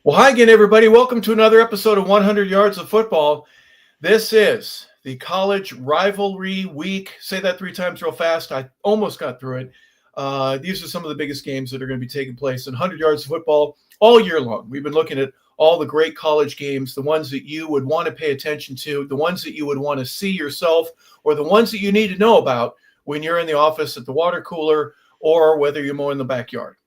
Well, hi again, everybody. Welcome to another episode of 100 Yards of Football. This is the college rivalry week. Say that three times real fast. I almost got through it. These are some of the biggest games that are going to be taking place in 100 Yards of Football all year long. We've been looking at all the great college games, the ones that you would want to pay attention to, the ones that you would want to see yourself, or the ones that you need to know about when you're in the office at the water cooler or whether you're mowing the backyard.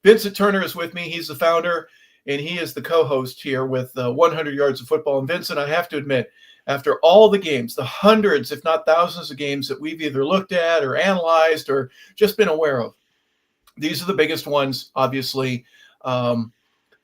Vincent Turner is with me. He's the founder, and he is the co-host here with 100 Yards of Football. And Vincent, I have to admit, after all the games, the hundreds, if not thousands of games that we've either looked at or analyzed or just been aware of, these are the biggest ones, obviously. For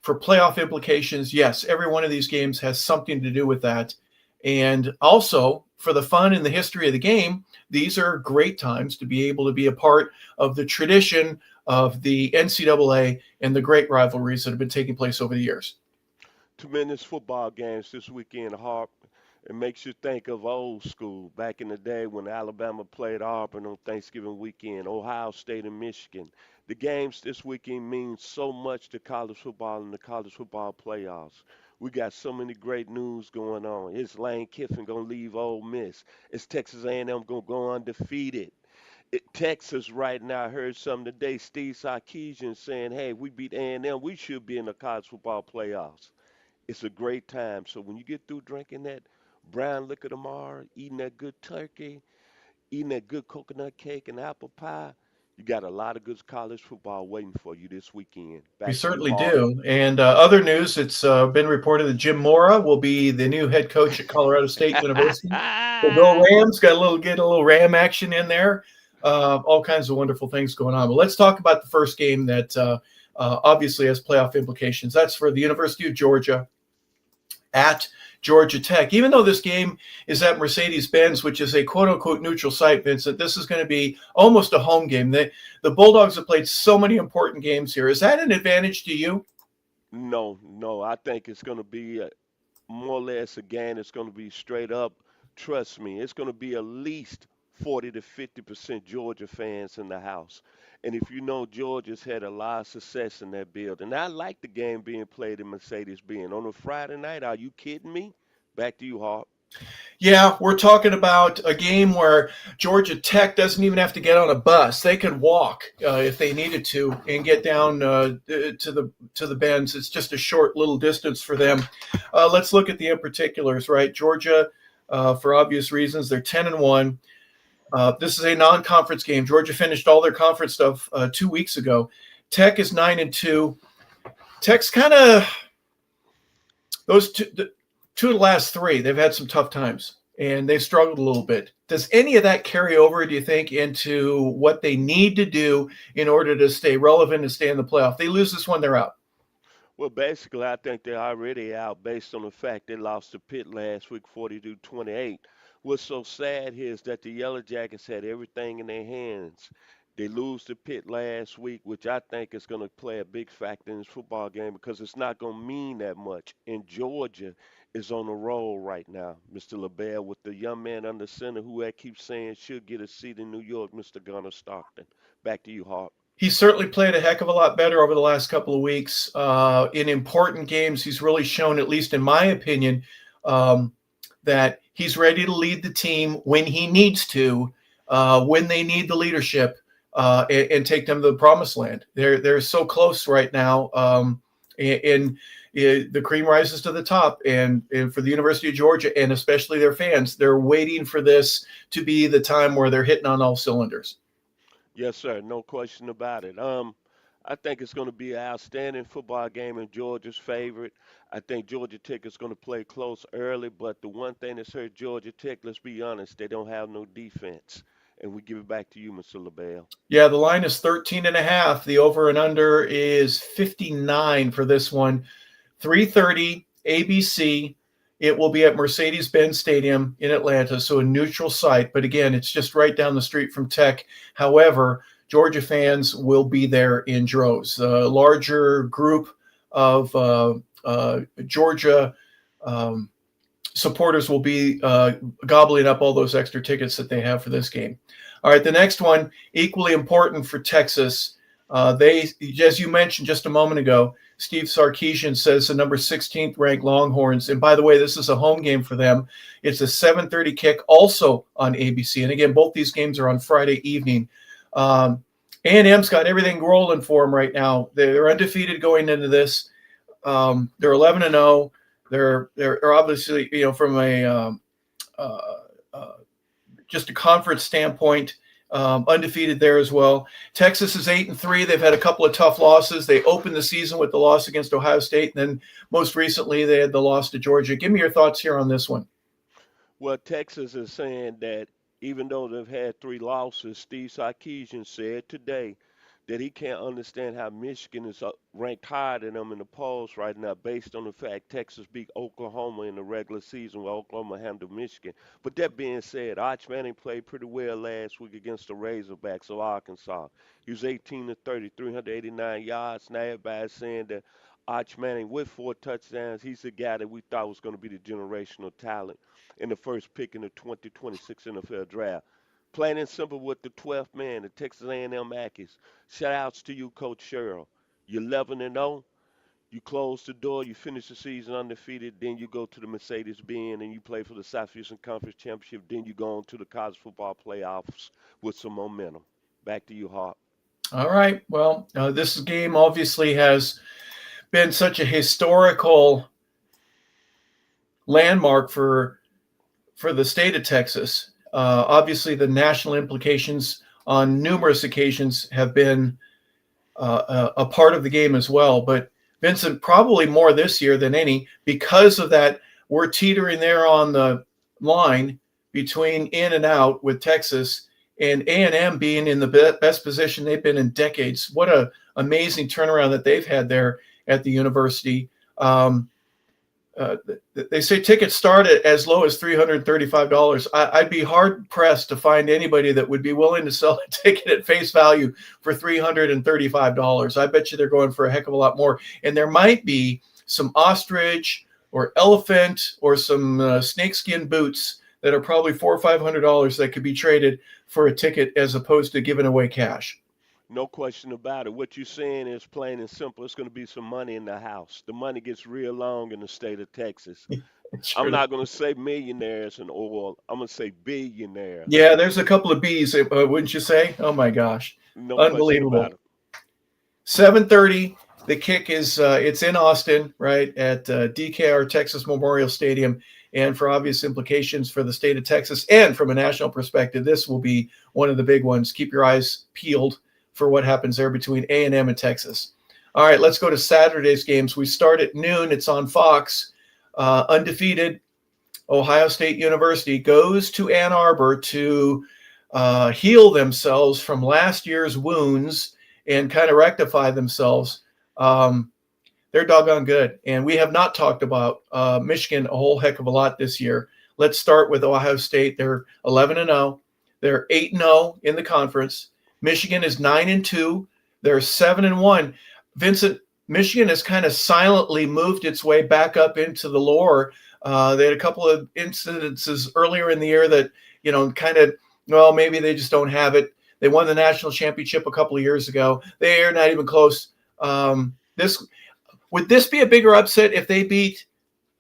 playoff implications, yes, every one of these games has something to do with that. And also, for the fun and the history of the game, these are great times to be able to be a part of the tradition of the NCAA and the great rivalries that have been taking place over the years. Tremendous football games this weekend, Harp. It makes you think of old school, back in the day when Alabama played Auburn on Thanksgiving weekend, Ohio State and Michigan. The games this weekend mean so much to college football and the college football playoffs. We got so many great news going on. Is Lane Kiffin going to leave Ole Miss? Is Texas A&M going to go undefeated? Texas right now, I heard something today, Steve Sarkisian saying, hey, we beat A&M, we should be in the college football playoffs. It's a great time. So when you get through drinking that brown liquor tomorrow, eating that good turkey, eating that good coconut cake and apple pie, you got a lot of good college football waiting for you this weekend. We Back to you, certainly Hart. do. And other news, it's been reported that Jim Mora will be the new head coach at Colorado State University. So go Rams, get a little Ram action in there. All kinds of wonderful things going on. But let's talk about the first game that obviously has playoff implications. That's for the University of Georgia at Georgia Tech. Even though this game is at Mercedes-Benz, which is a quote-unquote neutral site, Vincent, this is going to be almost a home game. The Bulldogs have played so many important games here. Is that an advantage to you? No. I think it's going to be more or less, again, it's going to be straight up. Trust me, it's going to be at least 40 to 50% Georgia fans in the house. And if you know, Georgia's had a lot of success in that building. I like the game being played in Mercedes-Benz. On a Friday night, are you kidding me? Back to you, Hart. Yeah, we're talking about a game where Georgia Tech doesn't even have to get on a bus. They could walk if they needed to and get down to the Benz. It's just a short little distance for them. Let's look at the in particulars, right? Georgia, for obvious reasons, they're 10-1. This is a non-conference game. Georgia finished all their conference stuff 2 weeks ago. Tech is 9-2. Tech's kind of those two of the last three. They've had some tough times and they've struggled a little bit. Does any of that carry over, do you think, into what they need to do in order to stay relevant and stay in the playoff? They lose this one, they're out. Well, basically, I think they're already out based on the fact they lost to Pitt last week, 42-28. What's so sad here is that the Yellow Jackets had everything in their hands. They lose to Pitt last week, which I think is going to play a big factor in this football game because it's not going to mean that much. And Georgia is on a roll right now, Mr. LeBel, with the young man under center who I keep saying should get a seat in New York, Mr. Gunnar Stockton. Back to you, Hart. He's certainly played a heck of a lot better over the last couple of weeks. In important games, he's really shown, at least in my opinion, that he's ready to lead the team when he needs to, when they need the leadership, and take them to the promised land. They're so close right now, and the cream rises to the top. And for the University of Georgia, and especially their fans, they're waiting for this to be the time where they're hitting on all cylinders. Yes, sir. No question about it. I think it's going to be an outstanding football game in Georgia's favorite. I think Georgia Tech is going to play close early, but the one thing that's hurt Georgia Tech, let's be honest, they don't have no defense. And we give it back to you, Mr. LeBel. Yeah, the line is 13.5. The over and under is 59 for this one. 3:30 ABC. It will be at Mercedes-Benz Stadium in Atlanta, so a neutral site. But again, it's just right down the street from Tech. However, Georgia fans will be there in droves. A larger group of Georgia supporters will be gobbling up all those extra tickets that they have for this game. All right, the next one, equally important for Texas. They, as you mentioned just a moment ago, Steve Sarkisian says the number 16th ranked Longhorns. And by the way, this is a home game for them. It's a 7:30 kick, also on ABC. And again, both these games are on Friday evening. Um, A&M's got everything rolling for them right now. They're undefeated going into this. They're 11-0. They're obviously, from a uh, uh, just a conference standpoint, undefeated there as well. Texas is 8-3. They've had a couple of tough losses. They opened the season with the loss against Ohio State, and then most recently they had the loss to Georgia. Give me your thoughts here on this one. Well, Texas is saying that even though they've had three losses, Steve Sarkisian said today that he can't understand how Michigan is ranked higher than them in the polls right now based on the fact Texas beat Oklahoma in the regular season while Oklahoma handled Michigan. But that being said, Arch Manning played pretty well last week against the Razorbacks of Arkansas. He was 18 to 30, 389 yards. Now everybody's saying that Arch Manning with 4 touchdowns, he's the guy that we thought was going to be the generational talent in the first pick in the 2026 NFL Draft. Plain and simple with the 12th man, the Texas A&M Aggies. Shout outs to you, Coach Sherrill. You're 11-0. You close the door. You finish the season undefeated. Then you go to the Mercedes-Benz and you play for the Southeastern Conference Championship. Then you go on to the college football playoffs with some momentum. Back to you, Hart. All right. Well, this game obviously has been such a historical landmark for the state of Texas. Obviously, the national implications on numerous occasions have been a part of the game as well. But Vincent, probably more this year than any, because of that, we're teetering there on the line between in and out with Texas and A&M being in the best position they've been in decades. What a amazing turnaround that they've had there at the university. Um, uh, they say tickets start at as low as $335. I'd be hard pressed to find anybody that would be willing to sell a ticket at face value for $335. I bet you they're going for a heck of a lot more. And there might be some ostrich or elephant or some snakeskin boots that are probably $400 or $500 that could be traded for a ticket as opposed to giving away cash. No question about it. What you're saying is plain and simple. It's going to be some money in the house. The money gets real long in the state of Texas. I'm Sure. not going to say millionaires and oil. I'm going to say billionaires. Yeah, there's a couple of B's, wouldn't you say? Oh my gosh, No question about unbelievable. it. 7:30. The kick is it's in Austin, right at DKR Texas Memorial Stadium, and for obvious implications for the state of Texas and from a national perspective, this will be one of the big ones. Keep your eyes peeled for what happens there between A&M and Texas. All right, let's go to Saturday's games. We start at noon. It's on Fox. Undefeated Ohio State University goes to Ann Arbor to heal themselves from last year's wounds and kind of rectify themselves. Um, they're doggone good. And we have not talked about Michigan a whole heck of a lot this year. Let's start with Ohio State. They're 11-0. They're 8-0 in the conference. Michigan is 9-2. They're 7-1. Vincent, Michigan has kind of silently moved its way back up into the lore. They had a couple of incidences earlier in the year that, kind of, well, maybe they just don't have it. They won the national championship a couple of years ago. They are not even close. This would this be a bigger upset if they beat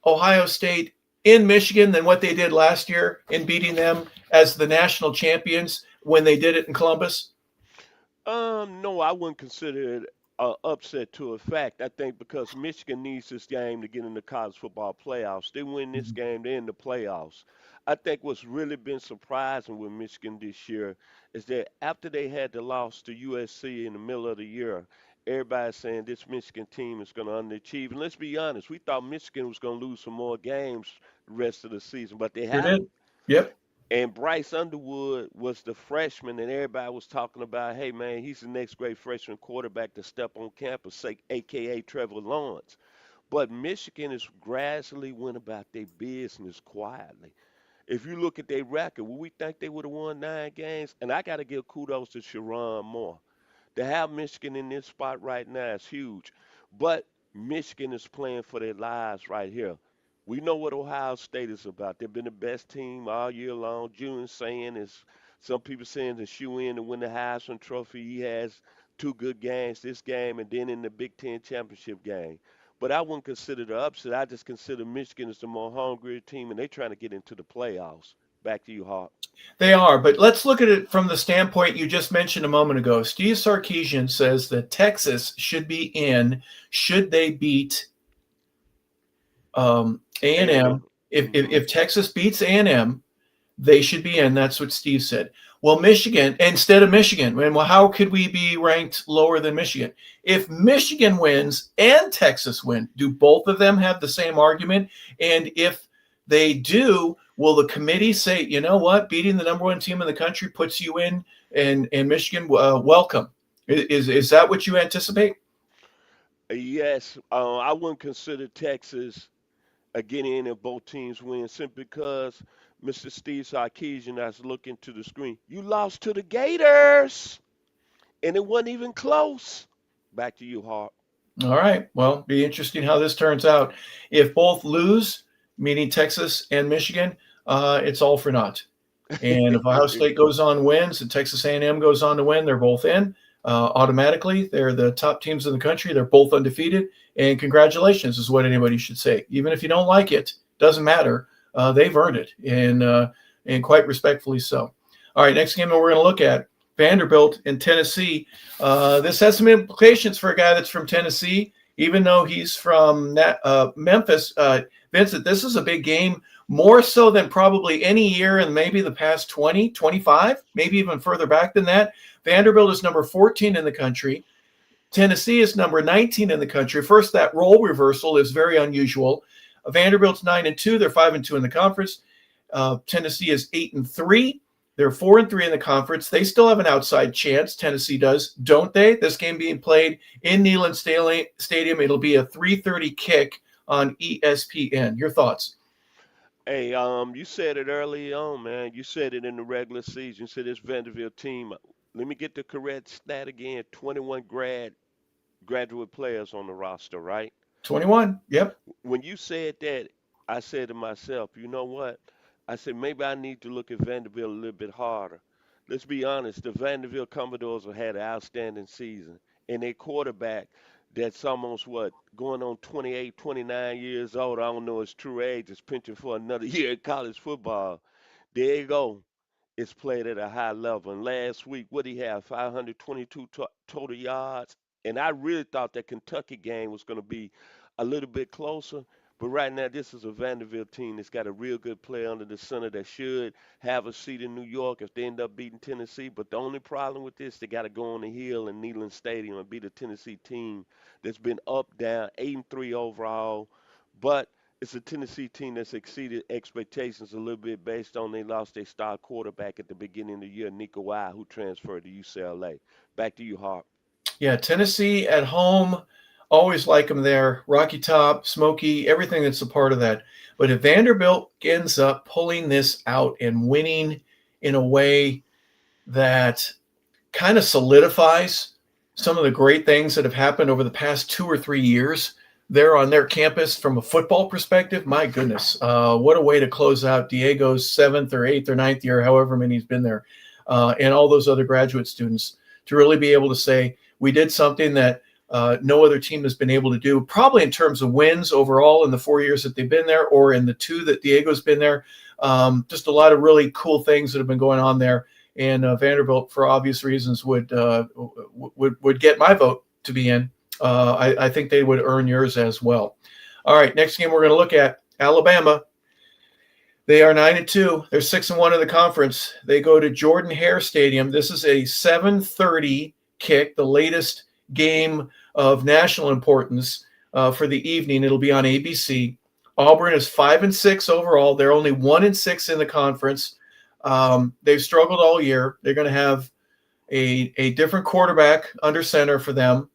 Ohio State in Michigan than what they did last year in beating them as the national champions when they did it in Columbus? No, I wouldn't consider it a upset to a fact. I think because Michigan needs this game to get in the college football playoffs. They win this game, they're in the playoffs. I think what's really been surprising with Michigan this year is that after they had the loss to USC in the middle of the year, everybody's saying this Michigan team is going to underachieve. And let's be honest, we thought Michigan was going to lose some more games the rest of the season, but they Sure haven't. did. Yep. And Bryce Underwood was the freshman, and everybody was talking about, hey, man, he's the next great freshman quarterback to step on campus, say, a.k.a. Trevor Lawrence. But Michigan has gradually went about their business quietly. If you look at their record, would we think they would have won 9 games? And I got to give kudos to Sharon Moore. To have Michigan in this spot right now is huge. But Michigan is playing for their lives right here. We know what Ohio State is about. They've been the best team all year long. June saying is Some people saying the shoe in to win the Heisman Trophy. He has two good games this game and then in the Big Ten championship game. But I wouldn't consider the upset. I just consider Michigan as the more hungrier team, and they're trying to get into the playoffs. Back to you, Hart. They are, but let's look at it from the standpoint you just mentioned a moment ago. Steve Sarkisian says that Texas should be in should they beat A&M. A&M. If Texas beats A&M, they should be in. That's what Steve said. Well, Michigan, instead of Michigan, and well, how could we be ranked lower than Michigan? If Michigan wins and Texas win, do both of them have the same argument? And if they do, will the committee say, you know what, beating the number one team in the country puts you in, and Michigan, welcome? Is that what you anticipate? Yes, I wouldn't consider Texas getting in if both teams win simply because Mr. Steve Sarkisian has looking to the screen. You lost to the Gators, and it wasn't even close. Back to you, Hart. All right. Well, be interesting how this turns out. If both lose, meaning Texas and Michigan, it's all for naught. And if Ohio State goes on wins and Texas A&M goes on to win, they're both in automatically. They're the top teams in the country. They're both undefeated. And congratulations is what anybody should say. Even if you don't like it, doesn't matter. They've earned it, and quite respectfully so. All right, next game that we're going to look at, Vanderbilt in Tennessee. This has some implications for a guy that's from Tennessee, even though he's from Memphis. Vincent, this is a big game, more so than probably any year in maybe the past 20, 25, maybe even further back than that. Vanderbilt is number 14 in the country. Tennessee is number 19 in the country. First, that role reversal is very unusual. Vanderbilt's 9-2. They're 5-2 in the conference. Tennessee is 8-3. They're 4-3 in the conference. They still have an outside chance. Tennessee does, don't they? This game being played in Neyland Stadium. It'll be a 3:30 kick on ESPN. Your thoughts? Hey, you said it early on, man. You said it in the regular season. You said this Vanderbilt team. Let me get the correct stat again. 21 graduate players on the roster, right? 21. Yep. When you said that, I said to myself, you know what? I said maybe I need to look at Vanderbilt a little bit harder. Let's be honest, the Vanderbilt Commodores have had an outstanding season, and their quarterback, that's almost what, going on 28, 29 years old. I don't know his true age. Is pinching for another year in college football. There you go. It's played at a high level. And last week, what did he have? 522 total yards. And I really thought that Kentucky game was going to be a little bit closer. But right now, this is a Vanderbilt team that's got a real good player under the center that should have a seat in New York if they end up beating Tennessee. But the only problem with this, they got to go on the hill in Neyland Stadium and beat a Tennessee team that's been up, down, 8-3 overall. But it's a Tennessee team that's exceeded expectations a little bit based on they lost their star quarterback at the beginning of the year, Nico Y, who transferred to UCLA. Back to you, Harp. Yeah, Tennessee at home, always like them there. Rocky Top, Smoky, everything that's a part of that. But if Vanderbilt ends up pulling this out and winning in a way that kind of solidifies some of the great things that have happened over the past 2 or 3 years there on their campus from a football perspective, my goodness, what a way to close out Diego's 7th or 8th or 9th year, however many he's been there, and all those other graduate students, to really be able to say, we did something that no other team has been able to do, probably in terms of wins overall in the 4 years that they've been there, or in the 2 that Diego's been there. Just a lot of really cool things that have been going on there. And Vanderbilt, for obvious reasons, would get my vote to be in. I think they would earn yours as well. All right, next game we're going to look at, Alabama. They are 9-2. They're 6-1 in the conference. They go to Jordan-Hare Stadium. This is a 7:30 kick, the latest game of national importance for the evening. It'll be on ABC. Auburn is 5-6 overall. They're only 1-6 in the conference. They've struggled all year. They're going to have a different quarterback under center for them,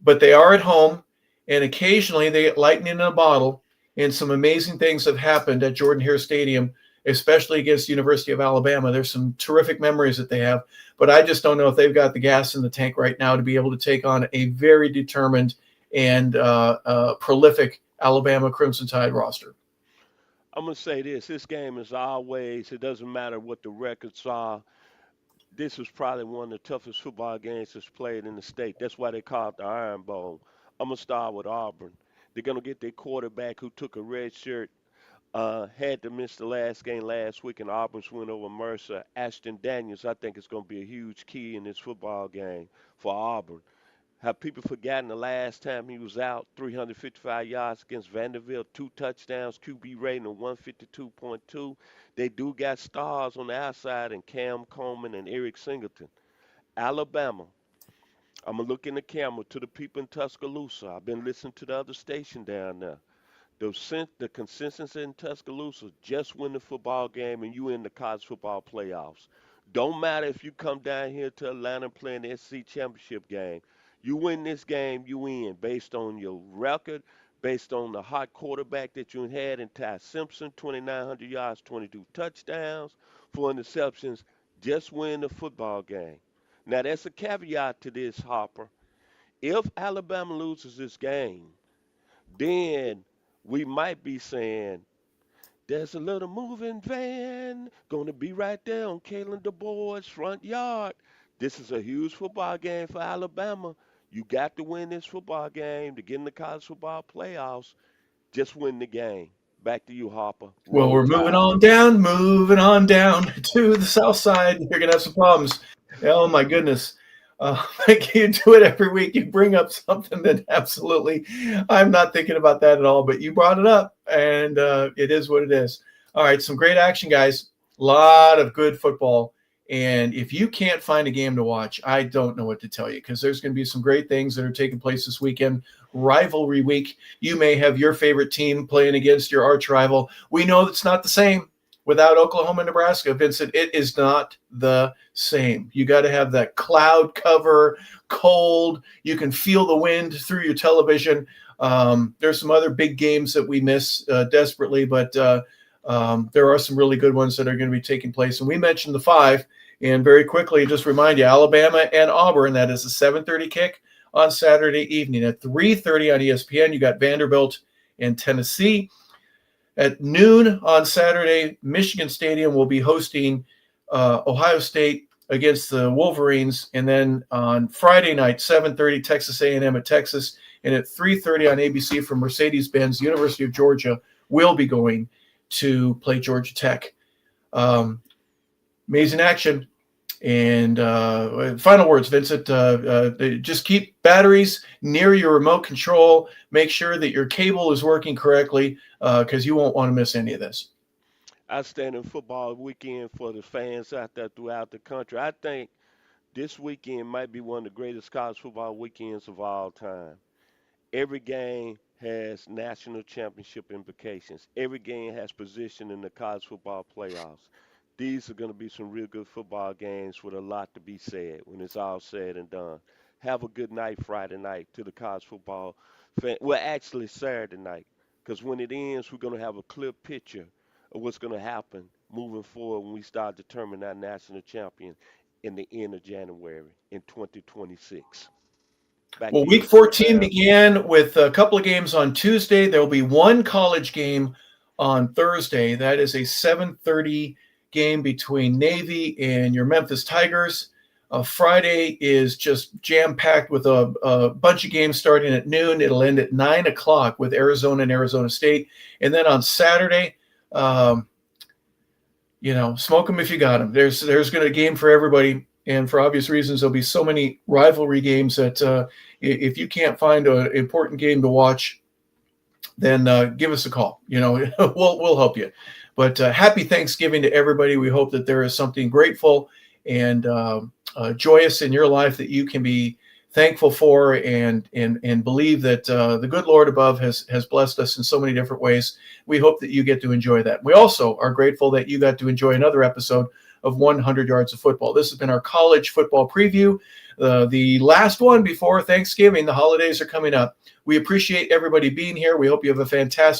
but they are at home, and occasionally they get lightning in a bottle, and some amazing things have happened at Jordan-Hare Stadium, especially against the University of Alabama. There's some terrific memories that they have, but I just don't know if they've got the gas in the tank right now to be able to take on a very determined and prolific Alabama Crimson Tide roster. I'm going to say this. This game is always, it doesn't matter what the records are. This was probably one of the toughest football games that's played in the state. That's why they call it the Iron Bowl. I'm gonna start with Auburn. They're gonna get their quarterback who took a red shirt, had to miss the last game last week, and Auburn's win over Mercer. Ashton Daniels, I think, is gonna be a huge key in this football game for Auburn. Have people forgotten the last time he was out? 355 yards against Vanderbilt, 2 touchdowns, QB rating of 152.2. They do got stars on the outside in Cam Coleman and Eric Singleton. Alabama. I'm going to look in the camera to the people in Tuscaloosa. I've been listening to the other station down there. The consistency in Tuscaloosa, just win the football game and you in the college football playoffs. Don't matter if you come down here to Atlanta and play in the SEC championship game. You win this game, you win based on your record, based on the hot quarterback that you had in Ty Simpson, 2,900 yards, 22 touchdowns, 4 interceptions. Just win the football game. Now, there's a caveat to this, Harper. If Alabama loses this game, then we might be saying there's a little moving van gonna be right there on Kalen DeBoer's front yard. This is a huge football game for Alabama. You got to win this football game to get in the college football playoffs. Just win the game. Back to you, Harper. Well, Roll we're Tide. moving on down to the south side. You're going to have some problems. Oh, my goodness. Like you do it every week. You bring up something that absolutely, I'm not thinking about that at all, but you brought it up, and it is what it is. All right, some great action, guys. A lot of good football. And if you can't find a game to watch, I don't know what to tell you, because there's going to be some great things that are taking place this weekend. Rivalry week. You may have your favorite team playing against your arch rival. We know it's not the same without Oklahoma and Nebraska. Vincent, it is not the same. You got to have that cloud cover, cold. You can feel the wind through your television. There's some other big games that we miss desperately, but there are some really good ones that are going to be taking place. And we mentioned the five. And very quickly, just remind you, Alabama and Auburn, that is a 7:30 kick on Saturday evening. At 3:30 on ESPN, you got Vanderbilt and Tennessee. At noon on Saturday, Michigan Stadium will be hosting Ohio State against the Wolverines. And then on Friday night, 7:30, Texas A&M at Texas. And at 3:30 on ABC from Mercedes-Benz, University of Georgia will be going to play Georgia Tech. Amazing action. And final words, Vincent, just keep batteries near your remote control. Make sure that your cable is working correctly, because you won't want to miss any of this. Outstanding football weekend for the fans out there throughout the country. I think this weekend might be one of the greatest college football weekends of all time. Every game has national championship implications. Every game has position in the college football playoffs. These are going to be some real good football games with a lot to be said when it's all said and done. Have a good night Friday night to the college football fan. Well, actually Saturday night, because when it ends, we're going to have a clear picture of what's going to happen moving forward when we start determining our national champion in the end of January in 2026. Back Well, to you, week Big 14 Sam. began with a couple of games on Tuesday. There will be one college game on Thursday. That is a 7:30 game between Navy and your Memphis Tigers. Friday is just jam-packed with a bunch of games starting at noon. It'll end at 9 o'clock with Arizona and Arizona State. And then on Saturday, smoke them if you got them. There's going to be a game for everybody. And for obvious reasons, there'll be so many rivalry games that if you can't find an important game to watch, then give us a call. We'll help you. But happy Thanksgiving to everybody. We hope that there is something grateful and joyous in your life that you can be thankful for, and believe that the good Lord above has blessed us in so many different ways. We hope that you get to enjoy that. We also are grateful that you got to enjoy another episode of 100 Yards of Football. This has been our college football preview, the last one before Thanksgiving. The holidays are coming up. We appreciate everybody being here. We hope you have a fantastic